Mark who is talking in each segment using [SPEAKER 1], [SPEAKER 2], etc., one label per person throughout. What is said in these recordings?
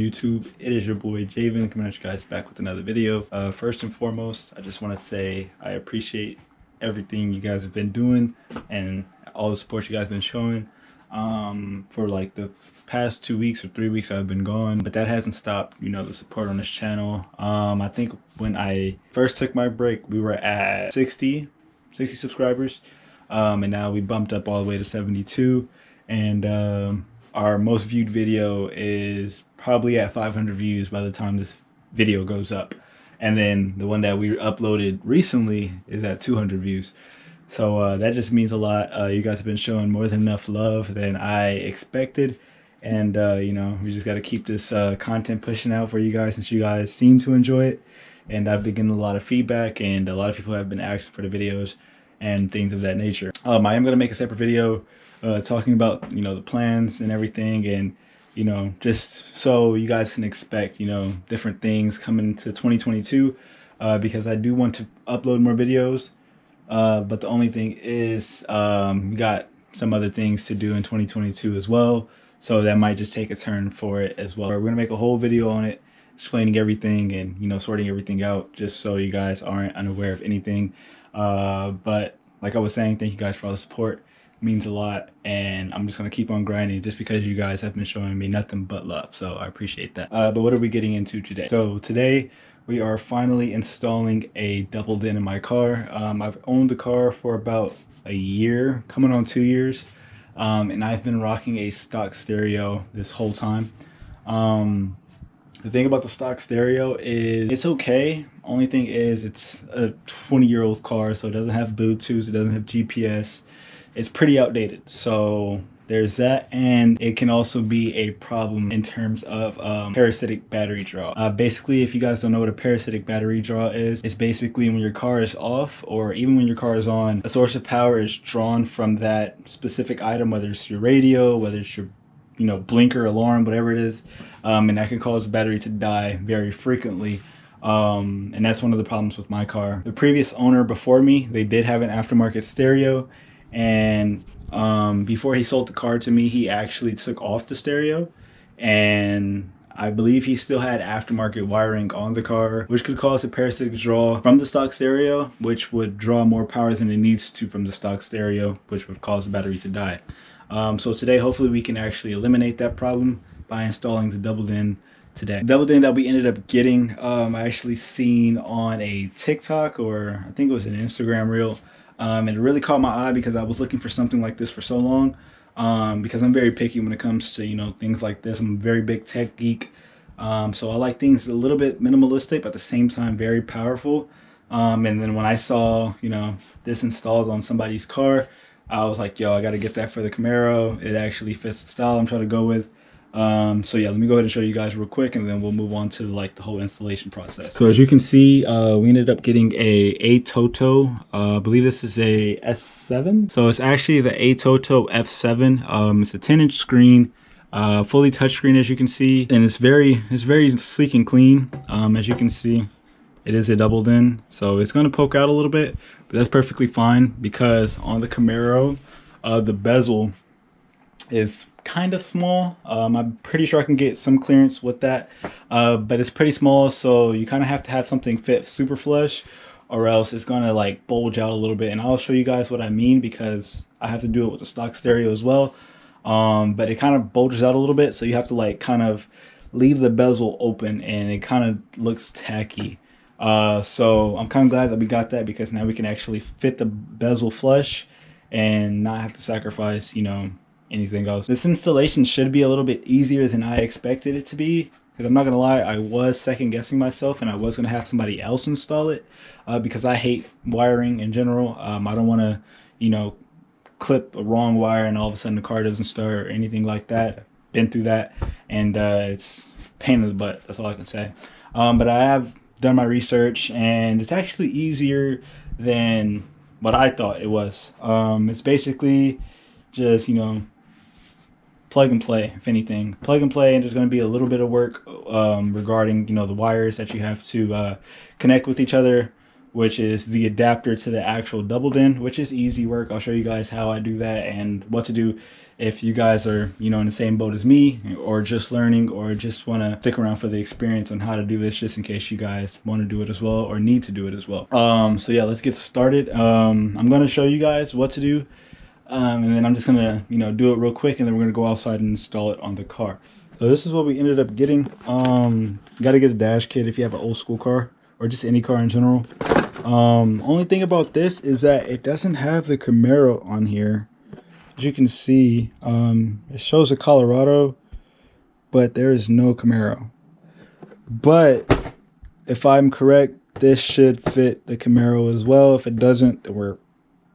[SPEAKER 1] YouTube? It is your boy Javen coming at you guys back with another video. First and foremost, I just want to say I appreciate everything you guys have been doing and all the support you guys have been showing. For like the past 2 weeks or 3 weeks I've been gone, but that hasn't stopped, you know, the support on this channel. I think when I first took my break, we were at 60 subscribers, and now we bumped up all the way to 72, and our most viewed video is probably at 500 views by the time this video goes up, and then the one that we uploaded recently is at 200 views. So that just means a lot. You guys have been showing more than enough love than I expected, and you know, we just got to keep this content pushing out for you guys, since you guys seem to enjoy it, and I've been getting a lot of feedback, and a lot of people have been asking for the videos and things of that nature. I am going to make a separate video talking about, you know, the plans and everything, and you know, just so you guys can expect, you know, different things coming to 2022, because I do want to upload more videos. But the only thing is, we got some other things to do in 2022 as well, so that might just take a turn for it as well. We're gonna make a whole video on it, explaining everything and, you know, sorting everything out, just so you guys aren't unaware of anything. But like I was saying, thank you guys for all the support. It means a lot, and I'm just gonna keep on grinding just because you guys have been showing me nothing but love, so I appreciate that. But what are we getting into today? So today we are finally installing a double din in my car. I've owned the car for about a year, coming on 2 years, and I've been rocking a stock stereo this whole time. The thing about the stock stereo is it's okay. Only thing is it's a 20-year-old car, so it doesn't have Bluetooth, it doesn't have GPS. It's pretty outdated, so there's that, and it can also be a problem in terms of parasitic battery draw. Basically, if you guys don't know what a parasitic battery draw is, it's basically when your car is off, or even when your car is on, a source of power is drawn from that specific item, whether it's your radio, whether it's your, you know, blinker, alarm, whatever it is, and that can cause the battery to die very frequently. And that's one of the problems with my car. The previous owner before me, they did have an aftermarket stereo, and before he sold the car to me, he actually took off the stereo, and I believe he still had aftermarket wiring on the car, which could cause a parasitic draw from the stock stereo, which would draw more power than it needs to from the stock stereo, which would cause the battery to die. So today, hopefully we can actually eliminate that problem by installing the double din today. The double din that we ended up getting, I actually seen on a TikTok, or I think it was an Instagram reel. And it really caught my eye because I was looking for something like this for so long, because I'm very picky when it comes to, you know, things like this. I'm a very big tech geek, so I like things a little bit minimalistic but at the same time very powerful. And then when I saw, you know, this installs on somebody's car, I was like, yo, I gotta get that for the Camaro. It actually fits the style I'm trying to go with. So yeah, let me go ahead and show you guys real quick, and then we'll move on to like the whole installation process. So as you can see, we ended up getting a ATOTO, I believe this is a S7. So it's actually the ATOTO F7. It's a 10-inch screen, fully touchscreen, as you can see, and it's very sleek and clean. As you can see, it is a double din, so it's going to poke out a little bit, but that's perfectly fine, because on the Camaro, the bezel is kind of small. I'm pretty sure I can get some clearance with that, but it's pretty small, so you kind of have to have something fit super flush, or else it's gonna like bulge out a little bit. And I'll show you guys what I mean, because I have to do it with the stock stereo as well. But it kind of bulges out a little bit, so you have to like kind of leave the bezel open, and it kind of looks tacky. So I'm kind of glad that we got that, because now we can actually fit the bezel flush and not have to sacrifice, you know, anything else. This installation should be a little bit easier than I expected it to be, because I'm not gonna lie, I was second guessing myself, and I was gonna have somebody else install it, because I hate wiring in general. I don't want to, you know, clip a wrong wire and all of a sudden the car doesn't start or anything like that. I've been through that, and it's a pain in the butt, that's all I can say. But I have done my research, and it's actually easier than what I thought it was. It's basically just, you know, plug and play. If anything, plug and play, and there's going to be a little bit of work regarding, you know, the wires that you have to connect with each other. which is the adapter to the actual double din, which is easy work. I'll show you guys how I do that and what to do if you guys are, you know, in the same boat as me, or just learning, or just want to stick around for the experience on how to do this, just in case you guys want to do it as well or need to do it as well. So yeah, let's get started. I'm going to show you guys what to do, and then I'm just going to, you know, do it real quick, and then we're going to go outside and install it on the car. So this is what we ended up getting. Got to get a dash kit if you have an old school car, or just any car in general. Only thing about this is that it doesn't have the Camaro on here. As you can see, it shows a Colorado, but there is no Camaro. But if I'm correct, this should fit the Camaro as well. If it doesn't, then we're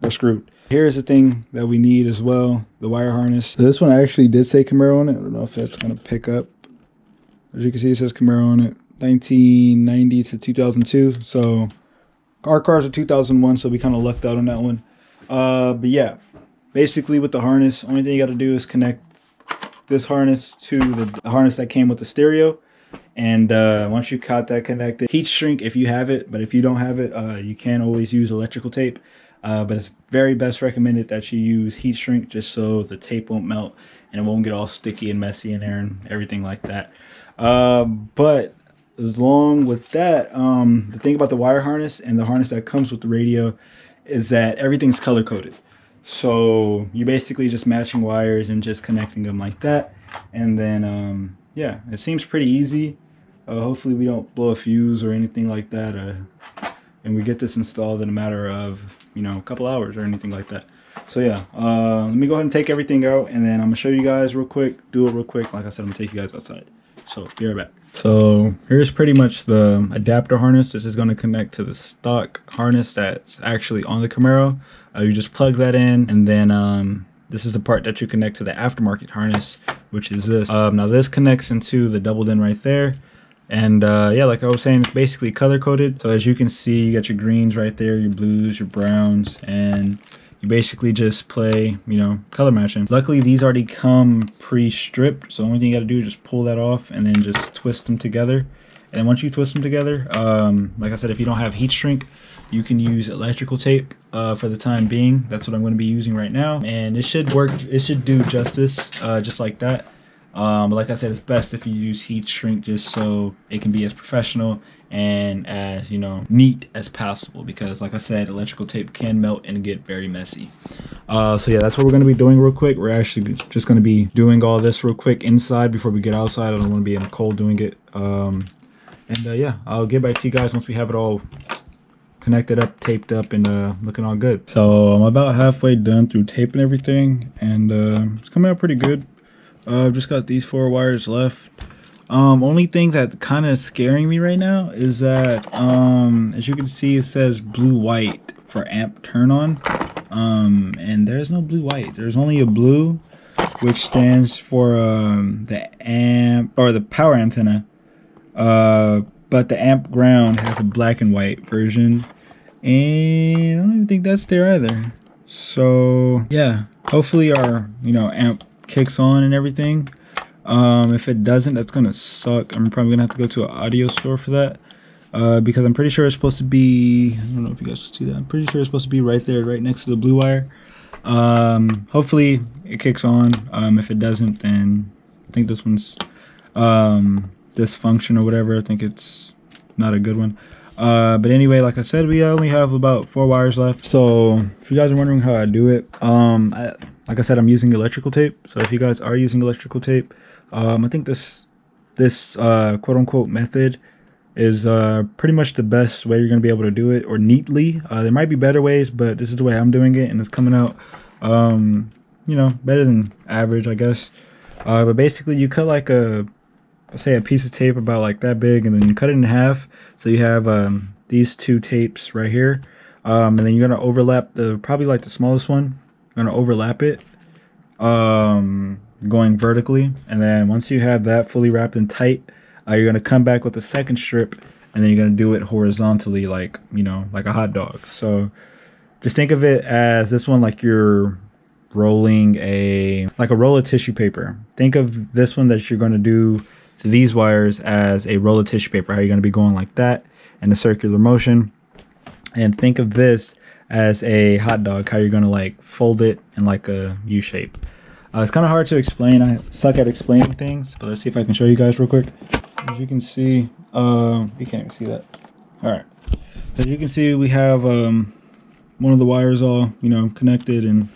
[SPEAKER 1] screwed. Here's the thing that we need as well, the wire harness. So this one actually did say Camaro on it. I don't know if that's going to pick up. As you can see, it says Camaro on it, 1990 to 2002. So our cars are 2001, so we kind of lucked out on that one. But yeah. Basically, with the harness, only thing you got to do is connect this harness to the harness that came with the stereo. And once you got that connected, heat shrink if you have it. But if you don't have it, you can always use electrical tape. But it's very best recommended that you use heat shrink, just so the tape won't melt and it won't get all sticky and messy in there and everything like that. But as long with that, the thing about the wire harness and the harness that comes with the radio is that everything's color coded. So you're basically just matching wires and just connecting them like that. And then, yeah, it seems pretty easy. Hopefully we don't blow a fuse or anything like that. And we get this installed in a matter of, you know, a couple hours or anything like that. So yeah, let me go ahead and take everything out, and then I'm gonna show you guys real quick, do it real quick. Like I said, I'm gonna take you guys outside. So be right back. So here's pretty much the adapter harness. This is going to connect to the stock harness that's actually on the Camaro. You just plug that in, and then this is the part that you connect to the aftermarket harness, which is this. Now this connects into the double din right there. And yeah, like I was saying, it's basically color coded. So as you can see, you got your greens right there, your blues, your browns, and you basically just play, you know, color matching. Luckily, these already come pre-stripped, so the only thing you gotta do is just pull that off and then just twist them together. And once you twist them together, like I said, if you don't have heat shrink, you can use electrical tape for the time being. That's what I'm gonna be using right now. And it should work, it should do justice, just like that. But like I said, it's best if you use heat shrink, just so it can be as professional and as, you know, neat as possible, because like I said, electrical tape can melt and get very messy. So yeah, that's what we're going to be doing real quick. We're actually just going to be doing all this real quick inside before we get outside. I don't want to be in the cold doing it. Yeah, I'll get back to you guys once we have it all connected up, taped up, and looking all good. So I'm about halfway done through taping everything, and it's coming out pretty good. I've just got these 4 wires left. Only thing that kind of scaring me right now is that, as you can see, it says blue white for amp turn on. And there's no blue white. There's only a blue, which stands for the amp, or the power antenna. But the amp ground has a black and white version, and I don't even think that's there either. So yeah, hopefully our, you know, amp kicks on and everything. If it doesn't, that's gonna suck. I'm probably gonna have to go to an audio store for that, because I'm pretty sure it's supposed to be, I don't know if you guys can see that, I'm pretty sure it's supposed to be right there, right next to the blue wire. Hopefully it kicks on. If it doesn't, then I think this one's dysfunction or whatever. I think it's not a good one. But anyway, like I said, we only have about 4 wires left. So if you guys are wondering how I do it, like I said, I'm using electrical tape. So if you guys are using electrical tape, I think this quote unquote method is pretty much the best way you're going to be able to do it, or neatly. There might be better ways, but this is the way I'm doing it, and it's coming out, you know, better than average, I guess. But basically, you cut like say a piece of tape about like that big, and then you cut it in half. So you have these 2 tapes right here, and then you're gonna overlap probably like the smallest one. You're gonna overlap it, going vertically, and then once you have that fully wrapped and tight, you're gonna come back with the second strip, and then you're gonna do it horizontally, like, you know, like a hot dog. So just think of it as this one like you're rolling like a roll of tissue paper. Think of this one that you're gonna do to these wires as a roll of tissue paper, how you're going to be going like that in a circular motion. And think of this as a hot dog, how you're gonna like fold it in like a U shape. It's kind of hard to explain. I suck at explaining things, but let's see if I can show you guys real quick. As you can see, you can't even see that. All right. As you can see, we have one of the wires all, you know, connected and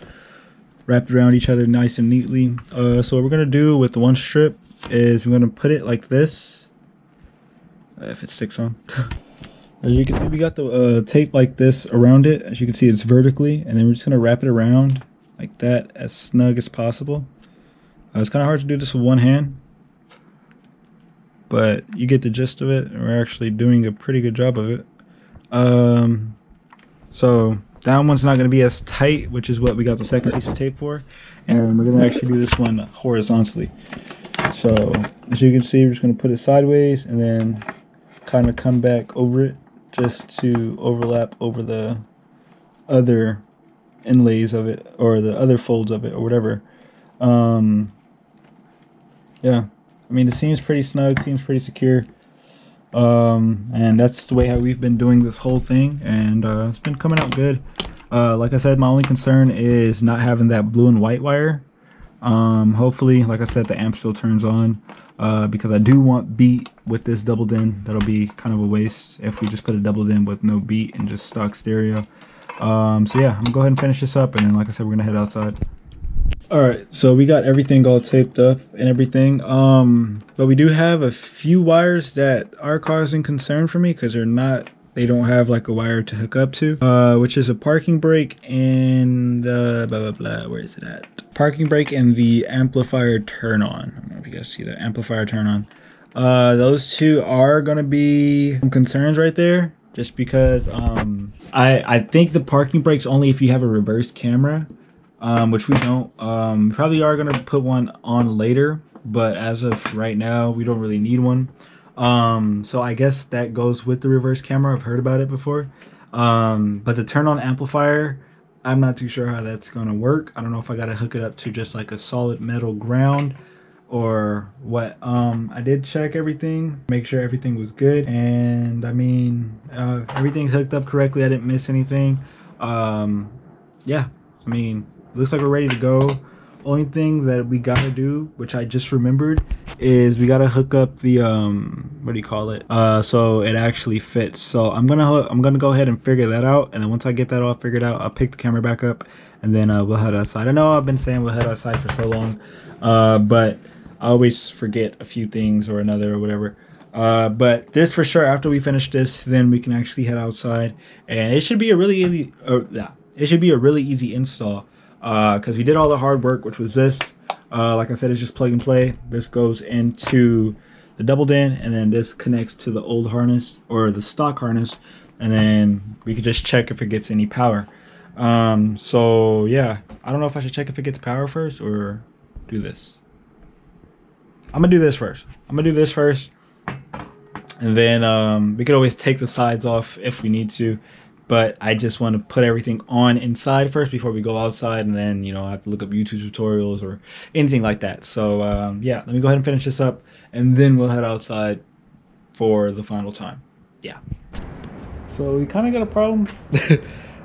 [SPEAKER 1] wrapped around each other nice and neatly. So what we're gonna do with the one strip is we're gonna put it like this. If it sticks on. As you can see, we got the tape like this around it. As you can see, it's vertically, and then we're just gonna wrap it around like that, as snug as possible. It's kind of hard to do this with one hand, but you get the gist of it. We're actually doing a pretty good job of it. So that one's not going to be as tight, which is what we got the second piece of tape for, and we're going to actually do this one horizontally. So as you can see, we're just going to put it sideways and then kind of come back over it just to overlap over the other inlays of it, or the other folds of it, or whatever. Yeah, I mean, it seems pretty snug, seems pretty secure. And that's the way how we've been doing this whole thing, and it's been coming out good. Like I said, my only concern is not having that blue and white wire. Hopefully, like I said, the amp still turns on, because I do want beat with this double din. That'll be kind of a waste if we just put a double din with no beat and just stock stereo. So yeah, I'm gonna go ahead and finish this up, and then like I said, we're gonna head outside. All right, so we got everything all taped up and everything, but we do have a few wires that are causing concern for me, because they don't have like a wire to hook up to, which is a parking brake and blah blah blah. Where is it at? Parking brake and the amplifier turn on. I don't know if you guys see that amplifier turn on. Those two are gonna be some concerns right there, just because I think the parking brake's only if you have a reverse camera, which we don't. Probably are gonna put one on later, but as of right now, we don't really need one. So I guess that goes with the reverse camera. I've heard about it before. But the turn on amplifier, I'm not too sure how that's gonna work. I don't know if I gotta hook it up to just like a solid metal ground or what. I did check everything, make sure everything was good, and I mean, everything's hooked up correctly. I didn't miss anything. Yeah, I mean, looks like we're ready to go. Only thing that we gotta do, which I just remembered, is we gotta hook up the what do you call it, so it actually fits. So I'm gonna go ahead and figure that out, and then once I get that all figured out, I'll pick the camera back up, and then we'll head outside. I know I've been saying we'll head outside for so long, but I always forget a few things or another or whatever. But this for sure, after we finish this, then we can actually head outside, and it should be a really easy, install, because we did all the hard work, which was this. Like I said, it's just plug and play. This goes into the double din, and then this connects to the old harness or the stock harness, and then we can just check if it gets any power. So yeah, I don't know if I should check if it gets power first or do this. I'm gonna do this first. And then we could always take the sides off if we need to, but I just want to put everything on inside first before we go outside, and then, you know, I have to look up YouTube tutorials or anything like that. So yeah, let me go ahead and finish this up, and then we'll head outside for the final time. Yeah. So we kind of got a problem,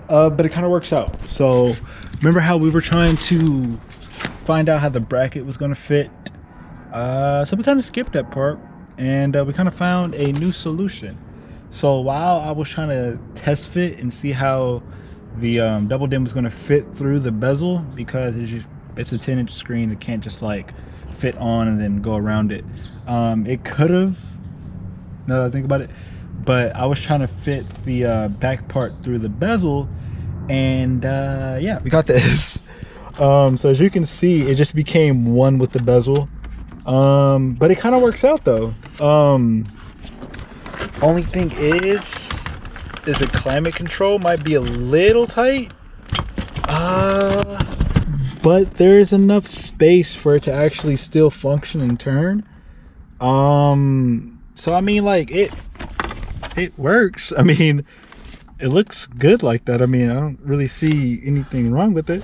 [SPEAKER 1] but it kind of works out. So remember how we were trying to find out how the bracket was going to fit? So we kind of skipped that part, and we kind of found a new solution. So while I was trying to test fit and see how the double din was going to fit through the bezel, because it's a 10-inch screen, it can't just like fit on and then go around it. It could have, now that I think about it, but I was trying to fit the back part through the bezel, and yeah, we got this. So as you can see, it just became one with the bezel. But it kind of works out though. Only thing is the climate control might be a little tight, but there's enough space for it to actually still function and turn. So I mean, like, it works. I mean, it looks good like that. I mean, I don't really see anything wrong with it.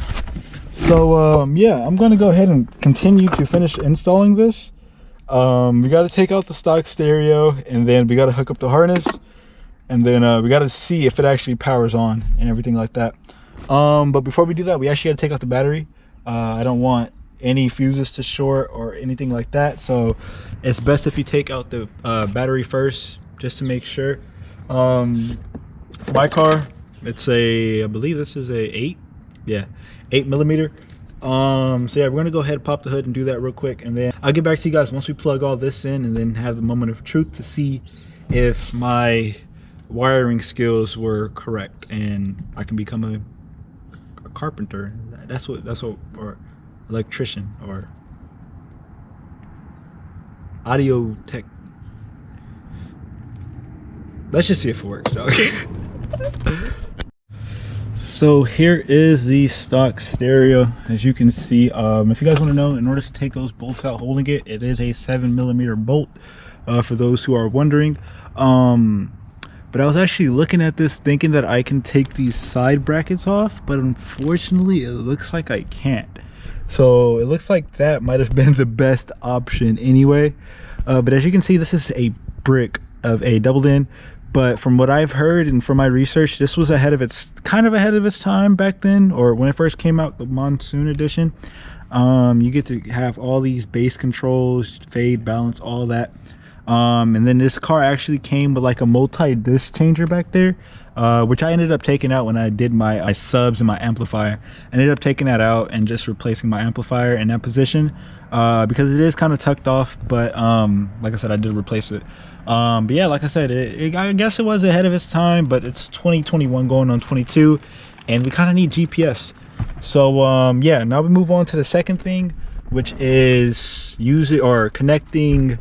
[SPEAKER 1] So yeah, I'm gonna go ahead and continue to finish installing this. We got to take out the stock stereo, and then we got to hook up the harness, and then we got to hook up the connector, and then we got to hook up the and then we got to see if it actually powers on and everything like that. But before we do that, we actually got to take out the battery. I don't want any fuses to short or anything like that, so it's best if you take out the battery first, just to make sure. For my car, it's I believe this is a 8mm. So yeah, we're gonna go ahead and pop the hood and do that real quick, and then I'll get back to you guys once we plug all this in, and then have the moment of truth to see if my wiring skills were correct and I can become a carpenter. That's what or electrician or audio tech. Let's just see if it works, dog. So here is the stock stereo. As you can see, if you guys want to know, in order to take those bolts out holding it, it is a 7mm bolt, for those who are wondering. But I was actually looking at this thinking that I can take these side brackets off, but unfortunately it looks like I can't. So it looks like that might have been the best option anyway. But as you can see, this is a brick of a doubled in. But from what I've heard and from my research, this was kind of ahead of its time back then, or when it first came out, the Monsoon edition. You get to have all these bass controls, fade, balance, all that. And then this car actually came with like a multi-disc changer back there, which I ended up taking out when I did my subs and my amplifier. I ended up taking that out and just replacing my amplifier in that position, because it is kind of tucked off. But like I said, I did replace it. But yeah, like I said, I guess it was ahead of its time, but it's 2021 going on 22, and we kind of need GPS. So yeah, now we move on to the second thing, which is connecting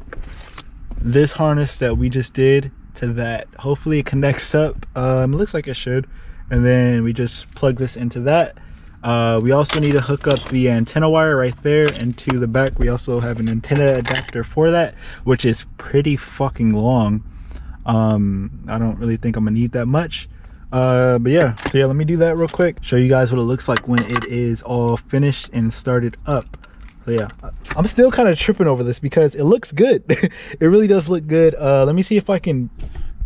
[SPEAKER 1] this harness that we just did to that. Hopefully it connects up. It looks like it should, and then we just plug this into that. We also need to hook up the antenna wire right there into the back. We also have an antenna adapter for that, which is pretty fucking long. I don't really think I'm gonna need that much, but yeah. So yeah, let me do that real quick, show you guys what it looks like when it is all finished and started up. So yeah, I'm still kind of tripping over this because it looks good. It really does look good. Let me see if I can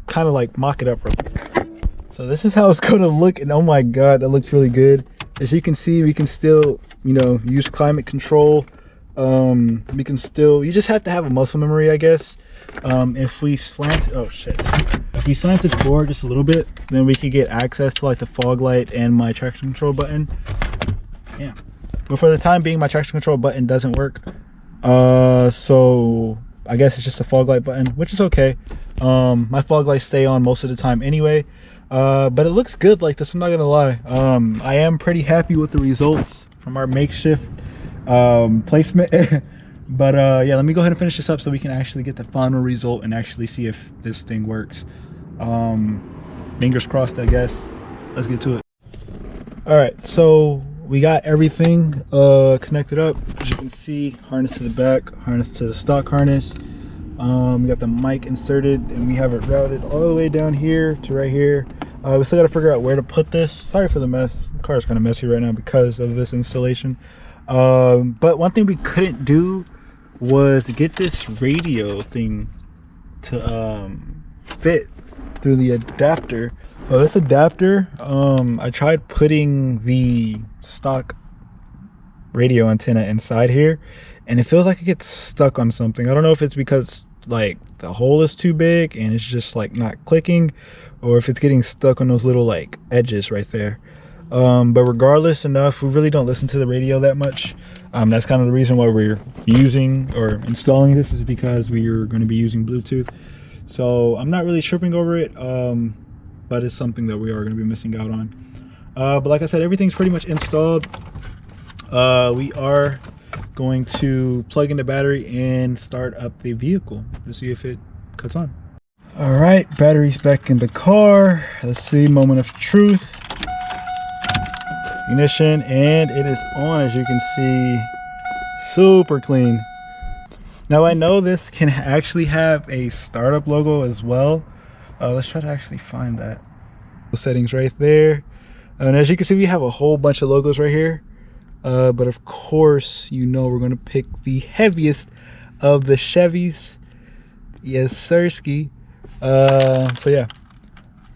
[SPEAKER 1] kind of like mock it up real quick. So this is how it's gonna look, and oh my god, that looks really good. As you can see, we can still, you know, use climate control. We can still, you just have to have a muscle memory, I guess. If we slant, oh shit. If we slant it forward just a little bit, then we could get access to like the fog light and my traction control button. Yeah. But for the time being, my traction control button doesn't work. So I guess it's just a fog light button, which is okay. My fog lights stay on most of the time anyway. But it looks good like this, I'm not gonna lie. I am pretty happy with the results from our makeshift placement. But yeah, let me go ahead and finish this up so we can actually get the final result and actually see if this thing works. Fingers crossed, I guess. Let's get to it. All right, so we got everything connected up. As you can see, harness to the back, harness to the stock harness. We got the mic inserted, and we have it routed all the way down here to right here. We still got to figure out where to put this. Sorry for the mess. The car is kind of messy right now because of this installation. But one thing we couldn't do was get this radio thing to fit through the adapter. So this adapter, I tried putting the stock radio antenna inside here, and it feels like it gets stuck on something. I don't know if it's because like the hole is too big and it's just like not clicking, or if it's getting stuck on those little like edges right there. But regardless enough, we really don't listen to the radio that much. That's kind of the reason why we're using or installing this, is because we are going to be using Bluetooth. So I'm not really tripping over it, but it's something that we are going to be missing out on. But like I said, everything's pretty much installed. We are going to plug in the battery and start up the vehicle to see if it cuts on. All right, battery's back in the car. Let's see, moment of truth. Ignition, and it is on. As you can see, super clean. Now I know this can actually have a startup logo as well. Let's try to actually find that. The settings right there, and as you can see, we have a whole bunch of logos right here. But of course, you know, we're going to pick the heaviest of the Chevys. Yes, sirski. So yeah,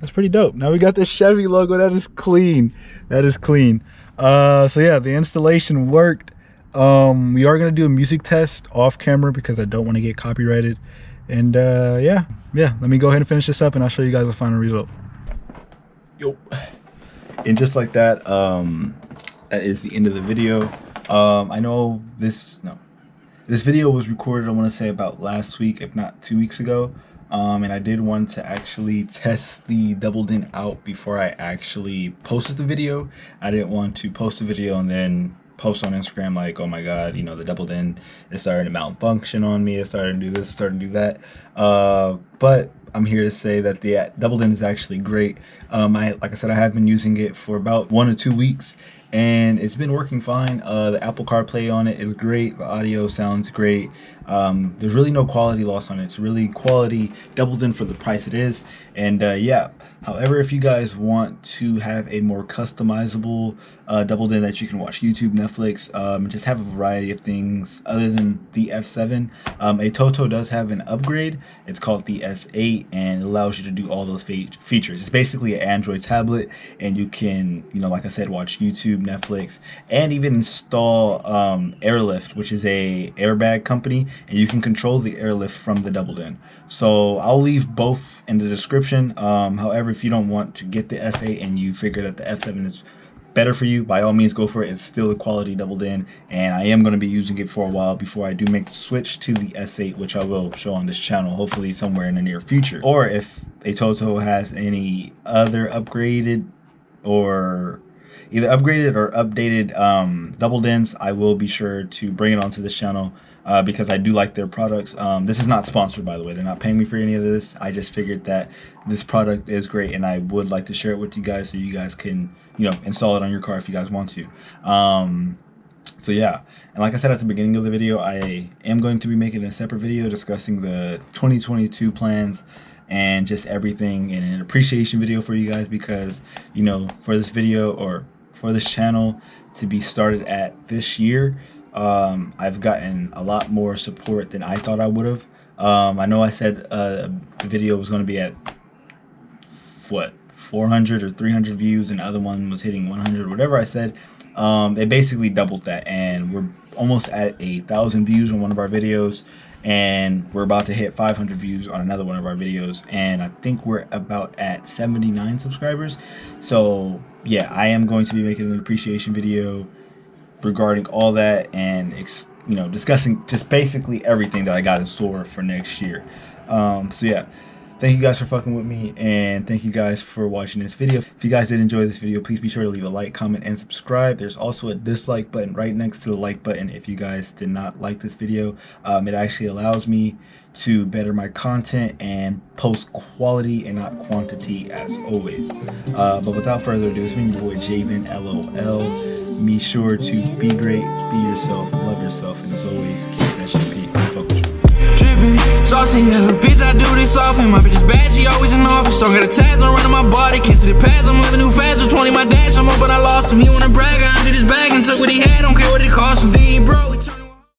[SPEAKER 1] That's pretty dope. Now we got this Chevy logo. That is clean. That is clean. So yeah, the installation worked. We are gonna do a music test off camera because I don't want to get copyrighted. And yeah, let me go ahead and finish this up and I'll show you guys the final result. Yo. And just like that, that is the end of the video. I know this video was recorded, I want to say about last week, if not 2 weeks ago. And I did want to actually test the doubled in out before I actually posted the video. I didn't want to post the video and then post on Instagram like, oh my god, you know, the doubled in is starting to malfunction on me, it's starting to do this, it's starting to do that. But I'm here to say that the doubled in is actually great. Like I said, I have been using it for about 1 or 2 weeks and it's been working fine. The Apple CarPlay on it is great, the audio sounds great. There's really no quality loss on it. It's really quality doubled in for the price it is. And yeah, however, if you guys want to have a more customizable doubled in that you can watch YouTube, Netflix, and just have a variety of things other than the F7, ATOTO does have an upgrade. It's called the S8 and it allows you to do all those features. It's basically an Android tablet and you can, you know, like I said, watch YouTube, Netflix, and even install Airlift, which is a airbag company, and you can control the airlift from the doubled in. So I'll leave both in the description. However, if you don't want to get the S8 and you figure that the F7 is better for you, by all means go for it. It's still a quality doubled in and I am going to be using it for a while before I do make the switch to the S8, which I will show on this channel hopefully somewhere in the near future. Or if ATOTO has any other upgraded or either upgraded or updated doubled ins, I will be sure to bring it onto this channel. Because I do like their products. This is not sponsored, by the way. They're not paying me for any of this. I just figured that this product is great and I would like to share it with you guys so you guys can, you know, install it on your car if you guys want to. So yeah, and like I said at the beginning of the video, I am going to be making a separate video discussing the 2022 plans and just everything, and an appreciation video for you guys because, you know, for this video or for this channel to be started at this year, I've gotten a lot more support than I thought I would have. I know I said the video was going to be at what, 400 or 300 views and the other one was hitting 100, whatever I said. It basically doubled that and we're almost at 1,000 views on one of our videos and we're about to hit 500 views on another one of our videos, and I think we're about at 79 subscribers. So yeah, I am going to be making an appreciation video regarding all that and, you know, discussing just basically everything that I got in store for next year. So yeah, thank you guys for fucking with me and thank you guys for watching this video. If you guys did enjoy this video, please be sure to leave a like, comment, and subscribe. There's also a dislike button right next to the like button if you guys did not like this video. It actually allows me to better my content and post quality and not quantity as always. But without further ado, it's me, your boy javenlol. Be sure to be great, be yourself, love yourself, and as always, keep that shit peak. Fuck with you.
[SPEAKER 2] Drippin', saucy, yeah, bitch, I do this often. My bitch is bad, she always in office. So I got the tags on running my body. Can't see the pads, I'm living new fast. With 20 my dash, I'm up, but I lost him. He wanna brag, I emptied his bag and took what he had. Don't care what it cost him, then he broke.